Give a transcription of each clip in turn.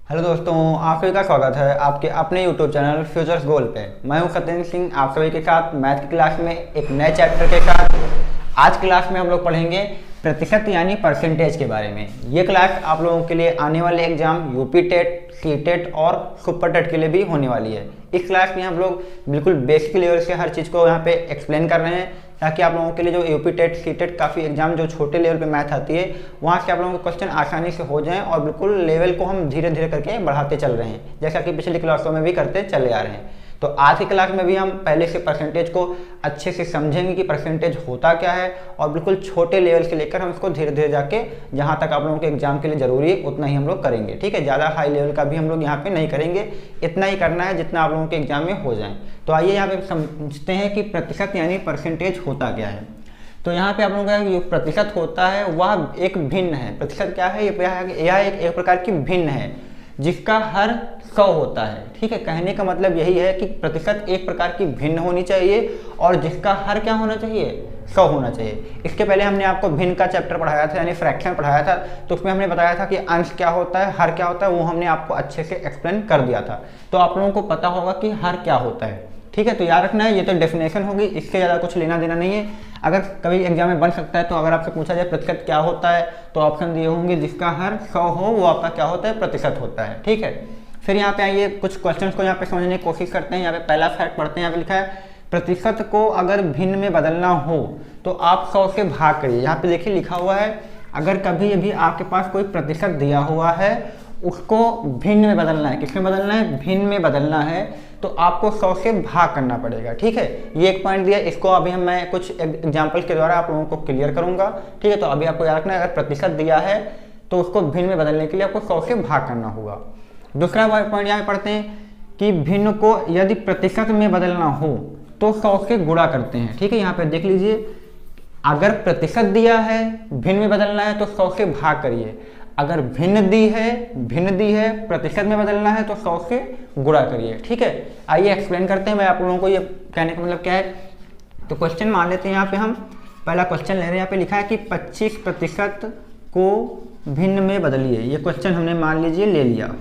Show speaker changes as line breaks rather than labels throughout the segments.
Hello दोस्तों, आप सभी का स्वागत है आपके अपने यूट्यूब चैनल फ्यूचर्स गोल पे। मैं हूं सत्येंद्र सिंह, आप सभी के साथ मैथ की क्लास में एक नए चैप्टर के साथ। आज क्लास में हम लोग पढ़ेंगे प्रतिशत यानी परसेंटेज के बारे में। ये क्लास आप लोगों के लिए आने वाले exam UP TET, C TET और सुपर टेट के लिए भी होने वाली है। इस क्लास में हम लोग बिल्कुल बेसिक लेवल से हर चीज़ को यहाँ पे एक्सप्लेन कर रहे हैं, ताकि आप लोगों के लिए जो यूपी टेट, सी टेट काफ़ी एग्जाम जो छोटे लेवल पे मैथ आती है वहाँ से आप लोगों के क्वेश्चन आसानी से हो जाएं और बिल्कुल लेवल को हम धीरे धीरे करके बढ़ाते चल रहे हैं, जैसा कि पिछली क्लासों में भी करते चले आ रहे हैं। तो आज की क्लास में भी हम पहले से परसेंटेज को अच्छे से समझेंगे कि परसेंटेज होता क्या है, और बिल्कुल छोटे लेवल से लेकर हम इसको धीरे धीरे जाके जहाँ तक आप लोगों के एग्जाम के लिए जरूरी है उतना ही हम लोग करेंगे। ठीक है, ज़्यादा हाई लेवल का भी हम लोग यहाँ पे नहीं करेंगे, इतना ही करना है जितना आप लोगों के एग्जाम में हो जाए। तो आइए यहाँ पे समझते हैं कि प्रतिशत यानी परसेंटेज होता क्या है। तो यहाँ पे आप लोगों का जो प्रतिशत होता है वह एक भिन्न है। प्रतिशत क्या है? यह एक प्रकार की भिन्न है जिसका हर 100 होता है। ठीक है, कहने का मतलब यही है कि प्रतिशत एक प्रकार की भिन्न होनी चाहिए और जिसका हर क्या होना चाहिए? 100 होना चाहिए। इसके पहले हमने आपको भिन्न का चैप्टर पढ़ाया था, यानी फ्रैक्शन पढ़ाया था, तो उसमें हमने बताया था कि अंश क्या होता है, हर क्या होता है, वो हमने आपको अच्छे से एक्सप्लेन कर दिया था। तो आप लोगों को पता होगा कि हर क्या होता है। ठीक है, तो याद रखना है, ये तो डेफिनेशन होगी, इससे ज़्यादा कुछ लेना देना नहीं है। अगर कभी एग्जाम में बन सकता है तो अगर आपसे पूछा जाए प्रतिशत क्या होता है तो ऑप्शन दिए होंगे जिसका हर 100 हो वो आपका क्या होता है? प्रतिशत होता है। ठीक है, फिर यहाँ पे आइए कुछ क्वेश्चंस को यहाँ पे समझने की कोशिश करते हैं। यहाँ पे पहला फैक्ट पढ़ते हैं। यहाँ पे लिखा है प्रतिशत को अगर भिन्न में बदलना हो तो आप 100 से भाग करिए। यहाँ पे देखिए लिखा हुआ है, अगर कभी भी आपके पास कोई प्रतिशत दिया हुआ है उसको भिन्न में बदलना है। किसमें बदलना है? भिन्न में बदलना है, तो आपको 100 से भाग करना पड़ेगा। ठीक है, ये एक पॉइंट दिया, इसको अभी मैं कुछ एग्जाम्पल के द्वारा आप लोगों को क्लियर करूंगा। ठीक है, तो अभी आपको याद रखना है, अगर प्रतिशत दिया है तो उसको भिन्न में बदलने के लिए आपको 100 से भाग करना होगा। दूसरा पॉइंट यहाँ पढ़ते हैं कि भिन्न को यदि प्रतिशत में बदलना हो तो 100 से गुणा करते हैं। ठीक है, यहाँ पे देख लीजिए, अगर प्रतिशत दिया है, भिन्न में बदलना है तो 100 से भाग करिए। अगर भिन्न दी है, प्रतिशत में बदलना है तो 100 से गुणा करिए। ठीक है, आइए एक्सप्लेन करते हैं। मैं आप लोगों को ये कहने का मतलब क्या है, तो क्वेश्चन मान लेते हैं। यहाँ पे हम पहला क्वेश्चन ले रहे हैं। यहाँ पे लिखा है कि 25% को भिन्न में बदलिए। ये क्वेश्चन हमने मान लीजिए ले लिया।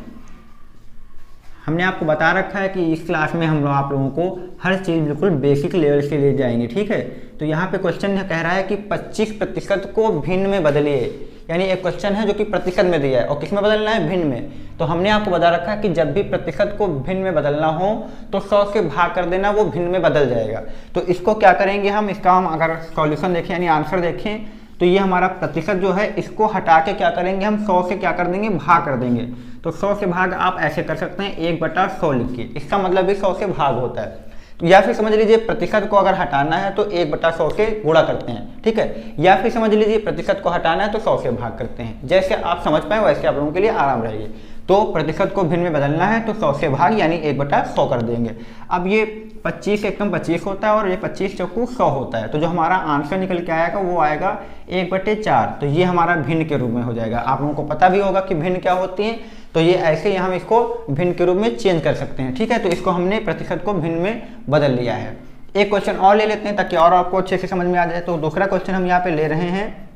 हमने आपको बता रखा है कि इस क्लास में हम लोग आप लोगों को हर चीज़ बिल्कुल बेसिक लेवल से ले जाएंगे। ठीक है, तो यहाँ पे क्वेश्चन कह रहा है कि 25% को भिन्न में बदलिए, यानी एक क्वेश्चन है जो कि प्रतिशत में दिया है और किस में बदलना है? भिन्न में। तो हमने आपको बता रखा है कि जब भी प्रतिशत को भिन्न में बदलना हो तो 100 से भाग कर देना, वो भिन्न में बदल जाएगा। तो इसको क्या करेंगे हम, इसका हम अगर सॉल्यूशन देखें यानी आंसर देखें तो ये हमारा प्रतिशत जो है इसको हटा के क्या करेंगे हम? 100 से क्या कर देंगे? भाग कर देंगे। तो 100 से भाग आप ऐसे कर सकते हैं, 1/100 लिख के, इसका मतलब भी 100 से भाग होता है। या फिर समझ लीजिए प्रतिशत को अगर हटाना है तो 1/100 से गुणा करते हैं। ठीक है, या फिर समझ लीजिए प्रतिशत को हटाना है तो 100 से भाग करते हैं। जैसे आप समझ पाए वैसे आप लोगों के लिए आराम रहेगी। तो प्रतिशत को भिन्न में बदलना है तो 100 से भाग यानी 1/100 कर देंगे। अब ये 25 एकदम 25 होता है और ये 25 चौकू 100 होता है, तो जो हमारा आंसर निकल के आएगा वो आएगा 1/4। तो ये हमारा भिन्न के रूप में हो जाएगा। आप लोगों को पता भी होगा कि भिन्न क्या होती है, तो ये ऐसे ही हम इसको भिन्न के रूप में चेंज कर सकते हैं। ठीक है, तो इसको हमने प्रतिशत को भिन्न में बदल लिया है। एक क्वेश्चन और ले लेते हैं ताकि और आपको अच्छे से समझ में आ जाए। तो दूसरा क्वेश्चन हम यहाँ पे ले रहे हैं,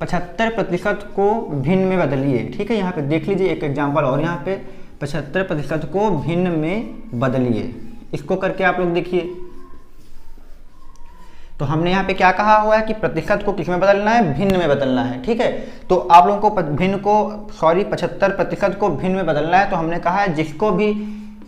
75% को भिन्न में बदलिए। ठीक है, यहाँ पे देख लीजिए एक एग्जाम्पल और, यहाँ पे 75% को भिन्न में बदलिए। इसको करके आप लोग देखिए, तो हमने यहाँ पे क्या कहा हुआ है कि प्रतिशत को किस में बदलना है? भिन्न में बदलना है। ठीक है, तो आप लोगों को 75% को भिन्न में बदलना है, तो हमने कहा है जिसको भी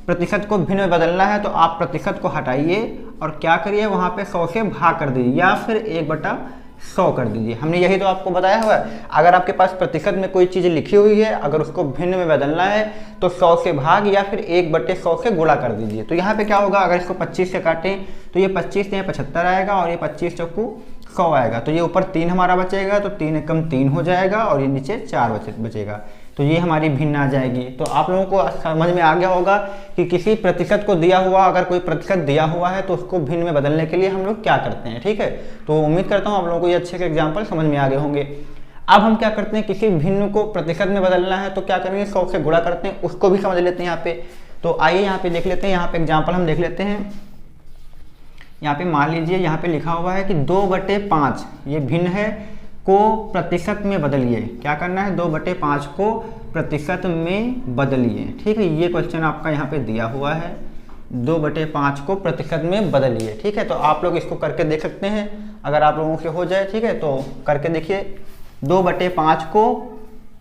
प्रतिशत को भिन्न में बदलना है तो आप प्रतिशत को हटाइए और क्या करिए, वहाँ पे 100 से भाग कर दीजिए या फिर 1/100 कर दीजिए। हमने यही तो आपको बताया हुआ है। अगर आपके पास प्रतिशत में कोई चीज़ लिखी हुई है, अगर उसको भिन्न में बदलना है तो 100 से भाग या फिर 1/100 से गुणा कर दीजिए। तो यहाँ पे क्या होगा, अगर इसको 25 से काटें तो ये 25 से 75 आएगा और ये 25 चौकू 100 आएगा। तो ये ऊपर 3 हमारा बचेगा, तो 3 एकम 3 हो जाएगा और ये नीचे 4 बचेगा। तो ये हमारी भिन्न आ जाएगी। तो आप लोगों को समझ में आ गया होगा कि किसी प्रतिशत को दिया हुआ, अगर कोई प्रतिशत दिया हुआ है तो उसको भिन्न में बदलने के लिए हम लोग क्या करते हैं। ठीक है, तो उम्मीद करता हूँ आप लोगों को ये अच्छे से एग्जाम्पल समझ में आ गए होंगे। अब हम क्या करते हैं, किसी भिन्न को प्रतिशत में बदलना है तो क्या करेंगे, 100 से गुणा करते हैं, उसको भी समझ लेते हैं यहाँ पे। तो आइए यहाँ पे देख लेते हैं, यहाँ पे एग्जाम्पल हम देख लेते हैं। यहाँ पे मान लीजिए यहाँ पे लिखा हुआ है कि 2/5 ये भिन्न है को प्रतिशत में बदलिए। क्या करना है, 2/5 को प्रतिशत में बदलिए। ठीक है, ये क्वेश्चन आपका यहाँ पे दिया हुआ है, 2/5 को प्रतिशत में बदलिए। ठीक है, तो आप लोग इसको करके देख सकते हैं अगर आप लोगों से हो जाए। ठीक है, तो करके देखिए, 2/5 को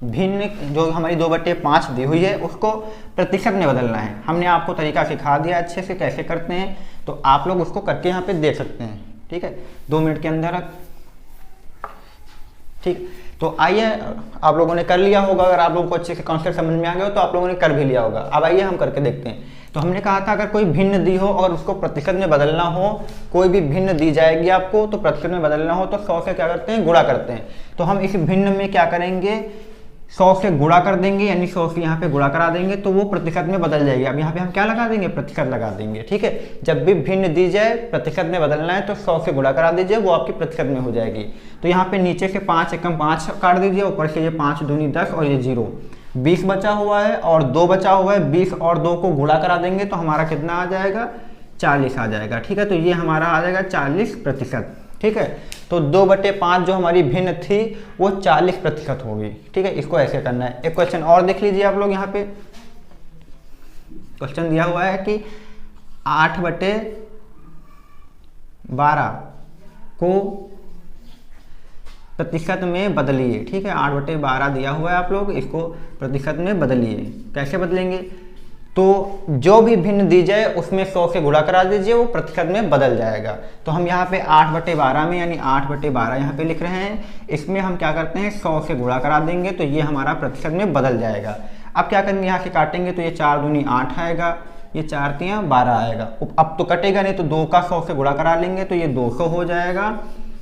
भिन्न, जो हमारी 2/5 दी हुई है उसको प्रतिशत में बदलना है। हमने आपको तरीका सिखा दिया अच्छे से कैसे करते हैं, तो आप लोग उसको करके यहाँ पे देख सकते हैं। ठीक है, 2 मिनट के अंदर। ठीक, तो आइए, आप लोगों ने कर लिया होगा, अगर आप लोगों को अच्छे से कॉन्सेप्ट समझ में आ गया हो तो आप लोगों ने कर भी लिया होगा। अब आइए हम करके देखते हैं। तो हमने कहा था अगर कोई भिन्न दी हो और उसको प्रतिशत में बदलना हो, कोई भी भिन्न दी जाएगी आपको तो प्रतिशत में बदलना हो तो 100 से क्या करते हैं, गुणा करते हैं। तो हम इस भिन्न में क्या करेंगे, 100 से गुणा कर देंगे, यानी 100 से यहाँ पे गुणा करा देंगे तो वो प्रतिशत में बदल जाएगी। अब यहाँ पे हम क्या लगा देंगे, प्रतिशत लगा देंगे। ठीक है, जब भी भिन्न दी जाए प्रतिशत में बदलना है तो 100 से गुणा करा दीजिए, वो आपकी प्रतिशत में हो जाएगी। तो यहाँ पे नीचे से 5 एकम 5 काट दीजिए, ऊपर से ये 5 दूनी 10 और ये 0, 20 बचा हुआ है और 2 बचा हुआ है। 20 और 2 को गुणा करा देंगे तो हमारा कितना आ जाएगा, 40 आ जाएगा। ठीक है, तो ये हमारा आ जाएगा 40%। ठीक है, तो 2/5 जो हमारी भिन्न थी वो 40% होगी। ठीक है, इसको ऐसे करना है। एक क्वेश्चन और देख लीजिए आप लोग, यहाँ पे क्वेश्चन दिया हुआ है कि 8/12 को प्रतिशत में बदलिए। ठीक है, 8/12 दिया हुआ है, आप लोग इसको प्रतिशत में बदलिए। कैसे बदलेंगे, तो जो भी भिन्न दी जाए उसमें 100 से गुणा करा दीजिए, वो प्रतिशत में बदल जाएगा। तो हम यहाँ पे 8/12 में, यानी 8/12 यहाँ पे लिख रहे हैं, इसमें हम क्या करते हैं, 100 से गुणा करा देंगे तो ये हमारा प्रतिशत में बदल जाएगा। अब क्या करेंगे, यहाँ से काटेंगे तो ये 4 दूनी 8 आएगा, ये 4 तियां 12 आएगा। अब तो कटेगा नहीं, तो 2 का 100 से गुणा करा लेंगे तो ये 200 हो जाएगा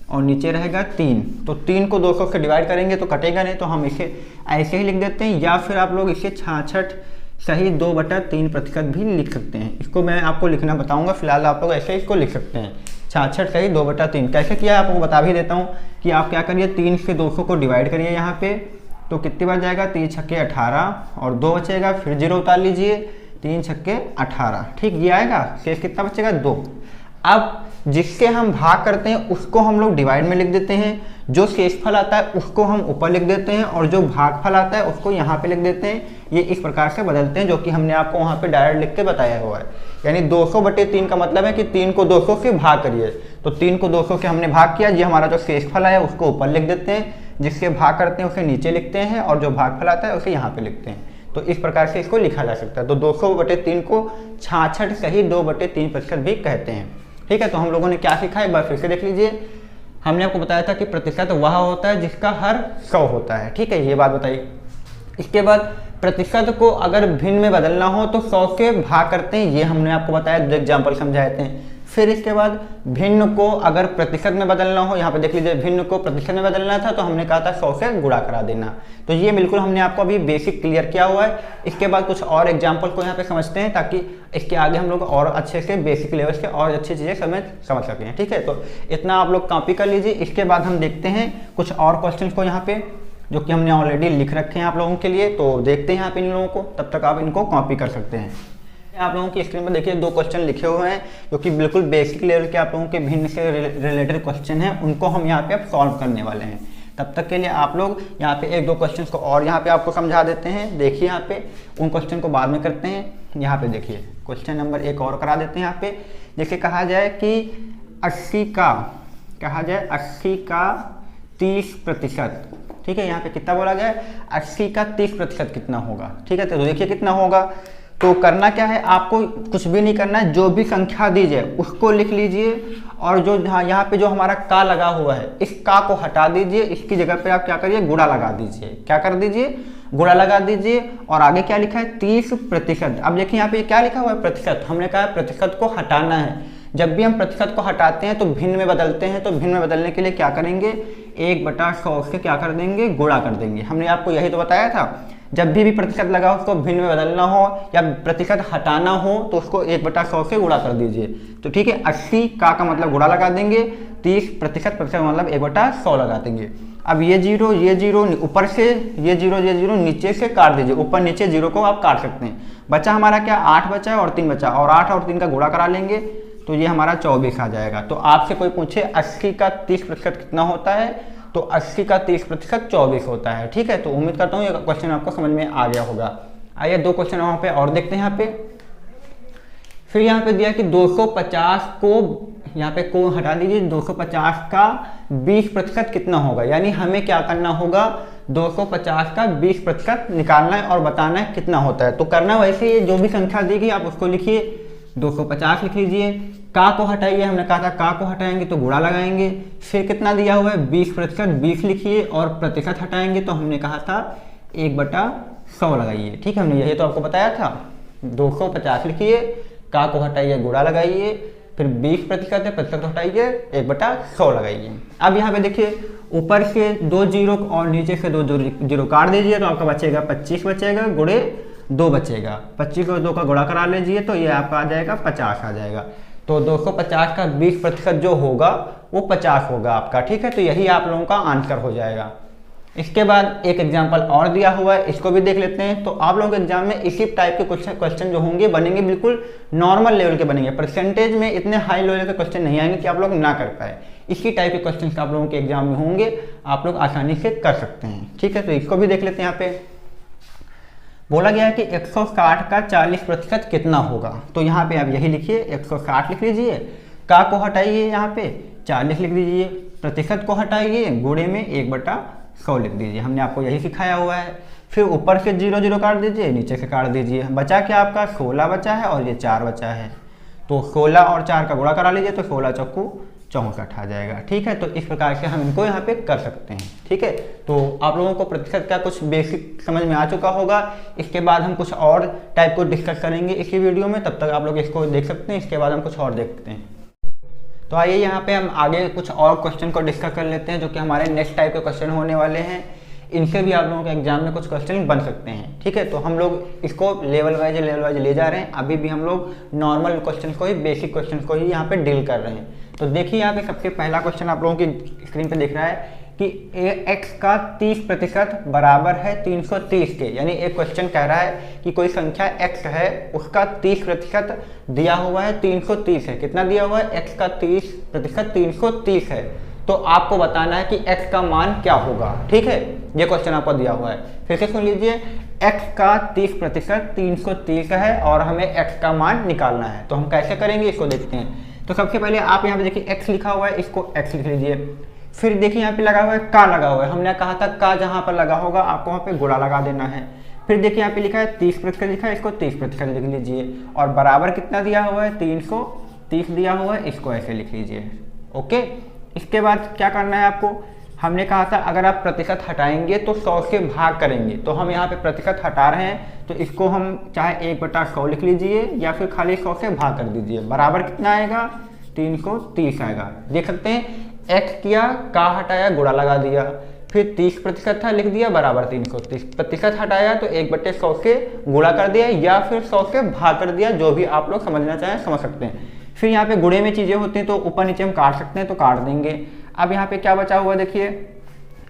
और नीचे रहेगा 3। तो 3 को 200 से डिवाइड करेंगे तो कटेगा नहीं, तो हम इसे ऐसे ही लिख देते हैं, या फिर आप लोग इसे 66 सही 2/3% भी लिख सकते हैं। इसको मैं आपको लिखना बताऊंगा, फिलहाल आप लोग ऐसे इसको लिख सकते हैं, 66 सही 2/3। कैसे किया है आपको बता भी देता हूँ कि आप क्या करिए, 3 से 200 को डिवाइड करिए यहाँ पे, तो कितनी बार जाएगा, 3 छक्के 18 और 2 बचेगा, फिर 0 उतार लीजिए, 3 छक्के 18। ठीक, ये आएगा, शेष कितना बचेगा, 2। अब जिससे हम भाग करते हैं उसको हम लोग डिवाइड में लिख देते हैं, जो शेषफल आता है उसको हम ऊपर लिख देते हैं और जो भागफल आता है उसको यहाँ पे लिख देते हैं। ये इस प्रकार से बदलते हैं, जो कि हमने आपको वहाँ पे डायरेक्ट लिख के बताया हुआ है। यानी 200/3 का मतलब है कि 3 को 200 से भाग करिए, तो 3 को 200 से हमने भाग किया, ये हमारा जो शेषफल है उसको ऊपर लिख देते हैं, जिससे भाग करते हैं उसे नीचे लिखते हैं और जो भागफल आता है उसे यहाँ पे लिखते हैं। तो इस प्रकार से इसको लिखा जा सकता है। तो 200/3 को 66 सही 2/3% भी कहते हैं। ठीक है, तो हम लोगों ने क्या सीखा, एक बार फिर से देख लीजिए। हमने आपको बताया था कि प्रतिशत वह होता है जिसका हर 100 होता है। ठीक है, ये बात बताइए। इसके बाद प्रतिशत को अगर भिन्न में बदलना हो तो 100 से भाग करते हैं, ये हमने आपको बताया, 2 एग्जाम्पल समझाए थे। फिर इसके बाद भिन्न को अगर प्रतिशत में बदलना हो, यहाँ पे देख लीजिए, भिन्न को प्रतिशत में बदलना था तो हमने कहा था 100 से गुणा करा देना। तो ये बिल्कुल हमने आपको अभी बेसिक क्लियर किया हुआ है। इसके बाद कुछ और एग्जाम्पल को यहाँ पे समझते हैं, ताकि इसके आगे हम लोग और अच्छे से बेसिक लेवल के और अच्छी चीज़ें समझ सकें। ठीक है, तो इतना आप लोग कॉपी कर लीजिए। इसके बाद हम देखते हैं कुछ और क्वेश्चन को यहाँ पे, जो कि हमने ऑलरेडी लिख रखे हैं आप लोगों के लिए। तो देखते हैं यहाँ पे इन लोगों को, तब तक आप इनको कॉपी कर सकते हैं। आप लोगों की स्क्रीन पर देखिए 2 क्वेश्चन लिखे हुए हैं, जो कि बिल्कुल बेसिक लेवल के आप लोगों के भिन्न से रिलेटेड क्वेश्चन हैं, उनको हम यहाँ पे अब सॉल्व करने वाले हैं। तब तक के लिए आप लोग यहाँ पे 1-2 क्वेश्चन को और यहाँ पे आपको समझा देते हैं। देखिए यहाँ पे, उन क्वेश्चन को बाद में करते हैं। यहाँ पे देखिए क्वेश्चन नंबर 1 और करा देते हैं। यहाँ पे जैसे कहा जाए कि 80 का 30%। ठीक है, यहाँ पे कितना बोला गया है, 80 का 30% कितना होगा। ठीक है, तो देखिए कितना होगा। तो करना क्या है, आपको कुछ भी नहीं करना है, जो भी संख्या दी जाए उसको लिख लीजिए, और जो यहाँ पे जो हमारा का लगा हुआ है, इस का को हटा दीजिए, इसकी जगह पे आप क्या करिए, गुणा लगा दीजिए। क्या कर दीजिए, गुणा लगा दीजिए। और आगे क्या लिखा है, 30%। अब देखिए यहाँ पे क्या लिखा हुआ है, प्रतिशत। हमने कहा प्रतिशत को हटाना है। जब भी हम प्रतिशत को हटाते हैं तो भिन्न में बदलते हैं, तो भिन्न में बदलने के लिए क्या करेंगे, 1/100 से क्या कर देंगे, गुणा कर देंगे। हमने आपको यही तो बताया था, जब भी प्रतिशत लगा उसको भिन्न में बदलना हो या प्रतिशत हटाना हो तो उसको 1/100 से गुणा कर दीजिए। तो ठीक है, 80 का मतलब गुणा लगा देंगे, 30% मतलब 1/100 लगा देंगे। अब ये जीरो ऊपर से ये जीरो नीचे से काट दीजिए, ऊपर नीचे जीरो को आप काट सकते हैं। बचा हमारा क्या, 8 बचा और 3 बचा, और 8 और 3 का गुणा करा लेंगे तो ये हमारा 24 आ जाएगा। तो आपसे कोई पूछे 80 का 30% कितना होता है, तो 80 का 30% 24 होता है। ठीक है, तो उम्मीद करता हूँ ये क्वेश्चन आपको समझ में आ गया होगा। आइए 2 क्वेश्चन वहाँ पे और देखते हैं। यहाँ पे फिर यहाँ पे दिया कि 250 को यहाँ पे को हटा दीजिए, 250 का 20% कितना होगा, यानी हमें क्या करना होगा, 250 का 20% निकालना है और बताना है कितना होता है। तो करना वैसे ही, जो भी संख्या देगी आप उसको लिखिए, 250 लिख लीजिए, का को हटाइए, हमने कहा था का को हटाएंगे तो गुणा लगाएंगे, फिर कितना दिया हुआ है 20%, 20 लिखिए और प्रतिशत हटाएंगे तो हमने कहा था 1/100 लगाइए। ठीक है, हमने यही तो आपको बताया था। 250 लिखिए, का को हटाइए, गुणा लगाइए, फिर 20% है, प्रतिशत हटाइए, 1/100 लगाइए। अब यहाँ पे देखिए ऊपर से 2 जीरो और नीचे से 2 जीरो काट दीजिए तो आपका बचेगा 25 बचेगा, गुणे 2 बचेगा, 25 और 2 का गुणा करा लीजिए तो ये आपका आ जाएगा 50 आ जाएगा। तो 250 का 20% जो होगा वो 50 होगा आपका। ठीक है, तो यही आप लोगों का आंसर हो जाएगा। इसके बाद एक एग्जाम्पल और दिया हुआ है, इसको भी देख लेते हैं। तो आप लोगों के एग्जाम में इसी टाइप के क्वेश्चन जो होंगे बनेंगे बिल्कुल नॉर्मल लेवल के बनेंगे, परसेंटेज में इतने हाई लेवल के क्वेश्चन नहीं आएंगे कि आप लोग ना कर पाए। इसी टाइप के क्वेश्चन आप लोगों के एग्जाम में होंगे, आप लोग आसानी से कर सकते हैं। ठीक है, तो इसको भी देख लेते हैं। यहाँ पे बोला गया है कि 160 का 40% कितना होगा, तो यहाँ पे आप यही लिखिए, 160 लिख लीजिए, का को हटाइए, यहाँ पे 40 लिख दीजिए, प्रतिशत को हटाइए, गुणे में 1/100 लिख दीजिए। हमने आपको यही सिखाया हुआ है। फिर ऊपर से 0 0 काट दीजिए, नीचे से काट दीजिए, बचा क्या आपका 16 बचा है और ये 4 बचा है। तो 16 और 4 का गुणा करा लीजिए तो 16 चौकू 64 आ जाएगा। ठीक है, तो इस प्रकार से हम इनको यहाँ पे कर सकते हैं। ठीक है, तो आप लोगों को प्रतिशत का कुछ बेसिक समझ में आ चुका होगा। इसके बाद हम कुछ और टाइप को डिस्कस करेंगे इसी वीडियो में, तब तक आप लोग इसको देख सकते हैं। इसके बाद हम कुछ और देखते हैं। तो आइए यहाँ पे हम आगे कुछ और क्वेश्चन को डिस्कस कर लेते हैं, जो कि हमारे नेक्स्ट टाइप के क्वेश्चन होने वाले हैं। इनसे भी आप लोगों के एग्जाम में कुछ क्वेश्चन बन सकते हैं। ठीक है, तो हम लोग इसको लेवल वाइज ले जा रहे हैं। अभी भी हम लोग नॉर्मल क्वेश्चन को ही, बेसिक क्वेश्चन को ही यहाँ पे डील कर रहे हैं। तो देखिए यहाँ पे सबसे पहला क्वेश्चन आप लोगों की स्क्रीन पे दिख रहा है कि x का 30% बराबर है 330 के, यानी एक क्वेश्चन कह रहा है कि कोई संख्या x है, उसका 30% दिया हुआ है 330 है। कितना दिया हुआ है, x का 30% 330 है। तो आपको बताना है कि x का मान क्या होगा। ठीक है, ये क्वेश्चन आपको दिया हुआ है। फिर से सुन लीजिए, x का 30% 330 है और हमें x का मान निकालना है। तो हम कैसे करेंगे इसको देखते हैं। तो सबसे पहले आप यहाँ पे देखिए x लिखा हुआ है, इसको x लिख लीजिए। फिर देखिए यहाँ पे लगा हुआ है का लगा हुआ है, हमने कहा था का जहाँ पर लगा होगा आपको वहाँ पे गुणा लगा देना है। फिर देखिए यहाँ पे लिखा है 30% लिखा है, इसको 30% लिख लीजिए और बराबर कितना दिया हुआ है 330 दिया हुआ है, इसको ऐसे लिख लीजिए। ओके, इसके बाद क्या करना है आपको, हमने कहा था अगर आप प्रतिशत हटाएंगे तो 100 से भाग करेंगे, तो हम यहाँ पे प्रतिशत हटा रहे हैं तो इसको हम चाहे 1/100 लिख लीजिए या फिर खाली 100 से भाग कर दीजिए। बराबर कितना आएगा 330 आएगा। देख सकते हैं x किया, का हटाया, गुणा लगा दिया, फिर 30% था लिख दिया, बराबर 330, प्रतिशत हटाया तो 1/100 से गुणा कर दिया या फिर 100 से भाग कर दिया, जो भी आप लोग समझना चाहें समझ सकते हैं। फिर यहाँ पे गुणे में चीज़ें होती हैं तो ऊपर नीचे हम काट सकते हैं, तो काट देंगे। अब यहाँ पे क्या बचा हुआ देखिए,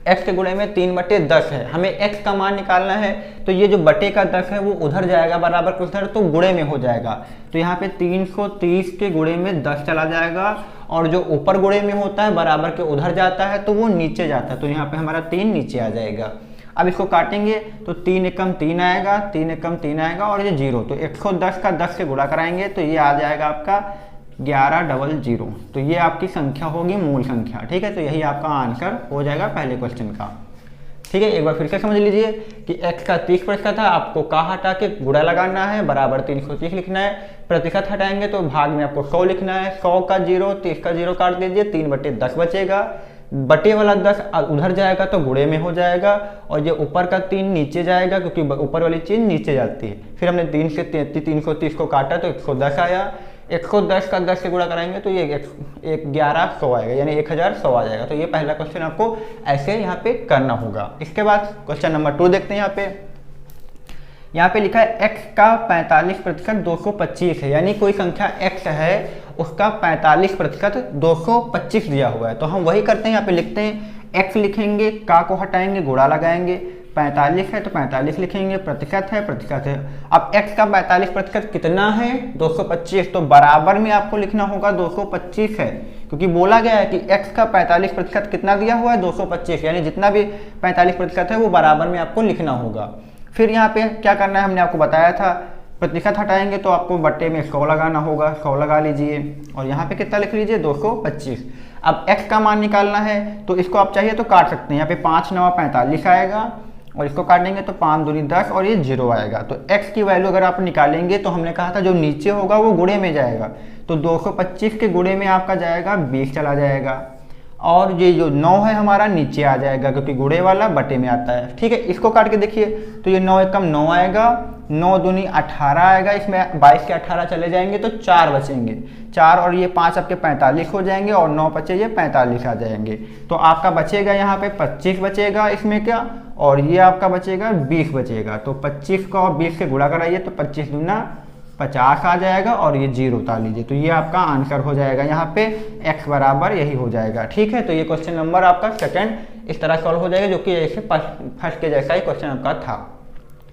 x के गुणे में 3/10 है, हमें x का मान निकालना है। तो ये जो बटे का 10 है वो उधर जाएगा, बराबर के उधर, तो गुणे में हो जाएगा। तो यहाँ पे 330 के गुणे में 10 चला जाएगा और जो ऊपर गुणे में होता है बराबर के उधर जाता है तो वो नीचे जाता है, तो यहाँ पे हमारा 3 नीचे आ जाएगा। अब इसको काटेंगे तो 3 एकम 3 आएगा, 3 एकम 3 आएगा और ये 0, तो 110 का 10 से गुणा कराएंगे तो ये आ जाएगा आपका 1100। तो ये आपकी संख्या होगी मूल संख्या। ठीक है, तो यही आपका आंसर हो जाएगा पहले क्वेश्चन का। ठीक है, एक बार फिर से समझ लीजिए कि x का 30% था, आपको का हटा के गुणा लगाना है, बराबर 330 लिखना है। प्रतिशत हटाएंगे तो भाग में आपको 100 लिखना है, 100 का 0, 30 का 0 काट दीजिए, 3/10 बचेगा, बटे वाला 10 उधर जाएगा तो गुणे में हो जाएगा और ये ऊपर का 3 नीचे जाएगा क्योंकि ऊपर वाली चीज नीचे जाती है। फिर हमने 3 से 330 को काटा तो 110 आया, 110 का 10 से गुणा कराएंगे तो ये 1100 आएगा, यानी 1100 आ जाएगा। तो ये पहला क्वेश्चन आपको ऐसे यहाँ पे करना होगा। इसके बाद क्वेश्चन नंबर 2 देखते हैं। यहाँ पे लिखा है x का 45% 225 है, यानी कोई संख्या x है उसका 45% 225 दिया हुआ है। तो हम वही करते हैं, यहाँ पे लिखते हैं x लिखेंगे, का को हटाएंगे, गुणा लगाएंगे, 45 है तो 45 लिखेंगे, प्रतिशत है। अब x का 45% कितना है 225, तो बराबर में आपको लिखना होगा 225 है, क्योंकि बोला गया है कि x का 45% कितना दिया हुआ है 225, यानी जितना भी 45% है वो बराबर में आपको लिखना होगा। फिर यहाँ पे क्या करना है हमने आपको बताया था, प्रतिशत हटाएंगे तो आपको बट्टे में 100 लगाना होगा, 100 लगा लीजिए और यहाँ पे कितना लिख लीजिए 225। अब x का मान निकालना है तो इसको आप चाहिए तो काट सकते हैं, यहाँ पे 5 9 45 आएगा और इसको काटेंगे तो 5 दूनी 10 और ये 0 आएगा। तो x की वैल्यू अगर आप निकालेंगे तो हमने कहा था जो नीचे होगा वो गुणे में जाएगा, तो 225 के गुणे में आपका जाएगा 20 चला जाएगा और ये जो 9 है हमारा नीचे आ जाएगा क्योंकि गुणे वाला बटे में आता है। ठीक है, इसको काट के देखिए तो ये 9 एकम 9 आएगा, 9 दूनी 18 आएगा, इसमें 22 के 18 चले जाएंगे तो 4 बचेंगे, 4 और ये 5 आपके 45 हो जाएंगे और 9 बचे ये 45 आ जाएंगे। तो आपका बचेगा यहाँ पे 25 बचेगा इसमें क्या, और ये आपका बचेगा 20 बचेगा। तो 25 को और 20 से गुणा कराइए तो 25 दूना 50 आ जाएगा और ये 0 उतार लीजिए, तो ये आपका आंसर हो जाएगा यहाँ पे x बराबर यही हो जाएगा। ठीक है, तो ये क्वेश्चन नंबर आपका सेकंड इस तरह सॉल्व हो जाएगा जो कि ऐसे फर्स्ट के जैसा ही क्वेश्चन आपका था।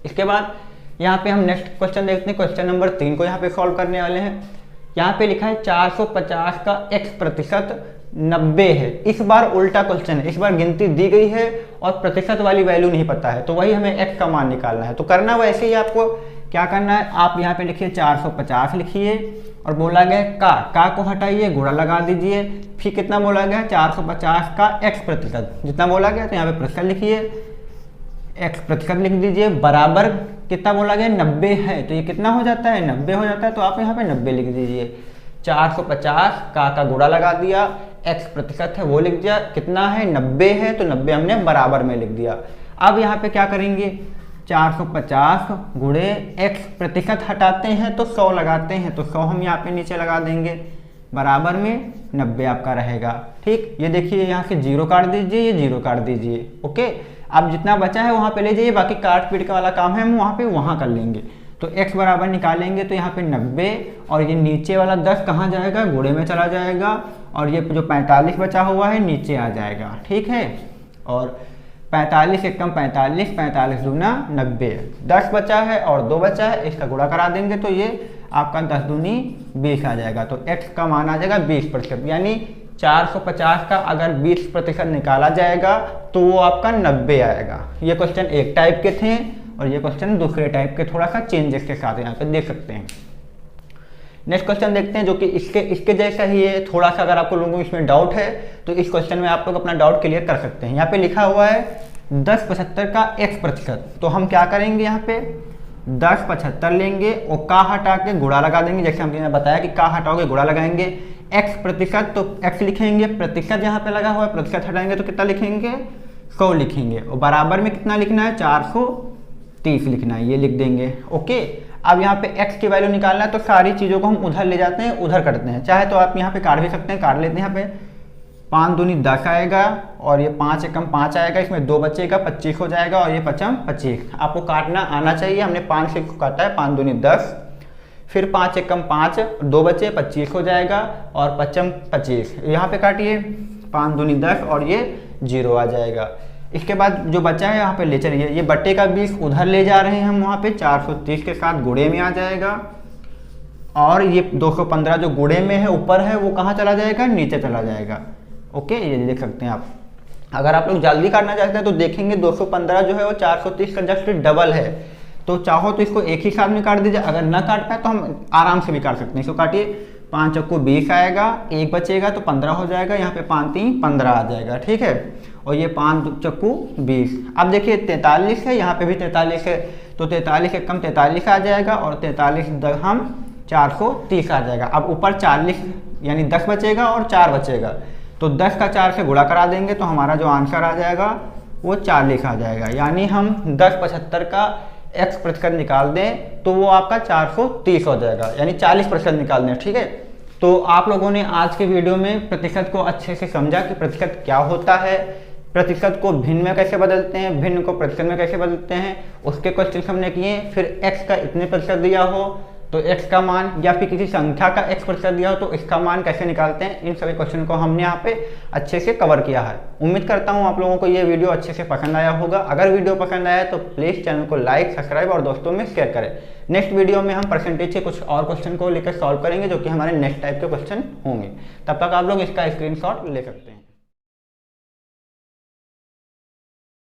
इसके बाद यहाँ पे हम नेक्स्ट क्वेश्चन देखते हैं, क्वेश्चन नंबर 3 को यहाँ पे सॉल्व करने वाले हैं। यहाँ पे लिखा है 450 का x% 90 है। इस बार उल्टा क्वेश्चन है, इस बार गिनती दी गई है और प्रतिशत वाली वैल्यू नहीं पता है, तो वही हमें x का मान निकालना है। तो करना वैसे ही आपको क्या करना है, आप यहाँ पे लिखिए 450 लिखिए और बोला गया का को हटाइए, गुणा लगा दीजिए, फिर कितना बोला गया 450 का x% जितना बोला गया तो यहाँ पे प्रतिशत लिखिए, x% लिख दीजिए, बराबर कितना बोला गया 90 है, तो ये कितना हो जाता है 90 हो जाता है, तो आप यहाँ पे 90 लिख दीजिए। 450 का गुणा लगा दिया, x% है वो लिख दिया, कितना है 90 है, तो 90 हमने बराबर में लिख दिया। अब यहाँ पे क्या करेंगे 450 गुणे x% हटाते हैं तो 100 लगाते हैं, तो 100 हम यहाँ पे नीचे लगा देंगे, बराबर में 90 आपका रहेगा। ठीक, ये देखिए यहाँ से 0 काट दीजिए, ये 0 काट दीजिए। ओके, अब जितना बचा है वहाँ पे ले जाइए, बाकी काट पीट का वाला काम है हम वहाँ कर लेंगे। तो x बराबर निकालेंगे तो यहाँ पे 90 और ये नीचे वाला 10 कहाँ जाएगा, गुणे में चला जाएगा और ये जो 45 बचा हुआ है नीचे आ जाएगा। ठीक है, और 45 एकम 45, 45 दूना 90, 10 बचा है और 2 बचा है, इसका गुणा करा देंगे तो ये आपका 10 दूनी 20 आ जाएगा। तो x का मान आ जाएगा 20%, यानी 450 का अगर 20% निकाला जाएगा तो वो आपका 90 आएगा। ये क्वेश्चन एक टाइप के थे और ये क्वेश्चन दूसरे टाइप के थोड़ा सा चेंजेस के साथ यहाँ पे देख सकते हैं। नेक्स्ट क्वेश्चन देखते हैं जो कि इसके जैसा ही है, थोड़ा सा अगर आपको लोगों को इसमें डाउट है तो इस क्वेश्चन में आप लोग अपना डाउट क्लियर कर सकते हैं। यहाँ पे लिखा हुआ है 1075 का x%, तो हम क्या करेंगे यहाँ पे 1075 लेंगे और का हटा के गुणा लगा देंगे, जैसे हमने बताया कि का हटाओगे गुणा लगाएंगे, x% तो x लिखेंगे, प्रतिशत यहाँ पे लगा हुआ है, प्रतिशत हटाएंगे तो कितना लिखेंगे 100 लिखेंगे और बराबर में कितना लिखना है 430 लिखना है, ये लिख देंगे। ओके, अब यहाँ पे x की वैल्यू निकालना है तो सारी चीज़ों को हम उधर ले जाते हैं, उधर करते हैं, चाहे तो आप यहाँ पे काट भी सकते हैं, काट लेते हैं। यहाँ पे 5 दूनी 10 आएगा और ये 5 एकम 5 आएगा, इसमें 2 बचेगा 25 हो जाएगा और ये 5 25 आपको काटना आना चाहिए। हमने 5 से काटा है, 5 दूनी 10, फिर 5 एकम 5, 2 बचे 25 हो जाएगा और 5 25 यहाँ पे काटिए, 5 दूनी 10 और ये 0 आ जाएगा। इसके बाद जो बचा है यहाँ पे ले चलिए, ये बट्टे का 20 उधर ले जा रहे हैं हम, वहाँ पे 430 के साथ गुणे में आ जाएगा और ये 215 जो गुणे में है ऊपर है वो कहाँ चला जाएगा, नीचे चला जाएगा। ओके, ये देख सकते हैं आप। अगर आप लोग जल्दी काटना चाहते हैं तो देखेंगे 215 जो है वो 430 का जस्ट डबल है, तो चाहो तो इसको एक ही साथ में काट दीजिए, अगर ना काट पाए तो हम आराम से भी काट सकते हैं। इसको काटिए, 5 चक्कू 20 आएगा, 1 बचेगा तो 15 हो जाएगा, यहाँ पे 5 3 15 आ जाएगा। ठीक है, और ये 5 चक्कू 20। अब देखिए 43 है, यहाँ पे भी 43 है, तो 43 से कम 43 आ जाएगा और 43 हम 430 आ जाएगा। अब ऊपर 40 यानी 10 बचेगा और 4 बचेगा, तो 10 का 4 से गुणा करा देंगे तो हमारा जो आंसर आ जाएगा वो 40 आ जाएगा। यानी हम 1075 का x% निकाल दें तो वो आपका 430 हो जाएगा, यानी 40% निकाल दें। ठीक है, तो आप लोगों ने आज के वीडियो में प्रतिशत को अच्छे से समझा कि प्रतिशत क्या होता है, प्रतिशत को भिन्न में कैसे बदलते हैं, भिन्न को प्रतिशत में कैसे बदलते हैं, उसके क्वेश्चन हमने किए। फिर x का इतने प्रतिशत दिया हो तो x का मान या फिर किसी संख्या का x% दिया हो तो इसका मान कैसे निकालते हैं, इन सभी क्वेश्चन को हमने यहाँ पे अच्छे से कवर किया है। उम्मीद करता हूँ आप लोगों को ये वीडियो अच्छे से पसंद आया होगा। अगर वीडियो पसंद आया तो प्लीज़ चैनल को लाइक, सब्सक्राइब और दोस्तों में शेयर करें। नेक्स्ट वीडियो में हम परसेंटेज के कुछ और क्वेश्चन को लेकर सॉल्व करेंगे जो कि हमारे नेक्स्ट टाइप के क्वेश्चन होंगे। तब तक आप लोग इसका स्क्रीनशॉट ले सकते हैं।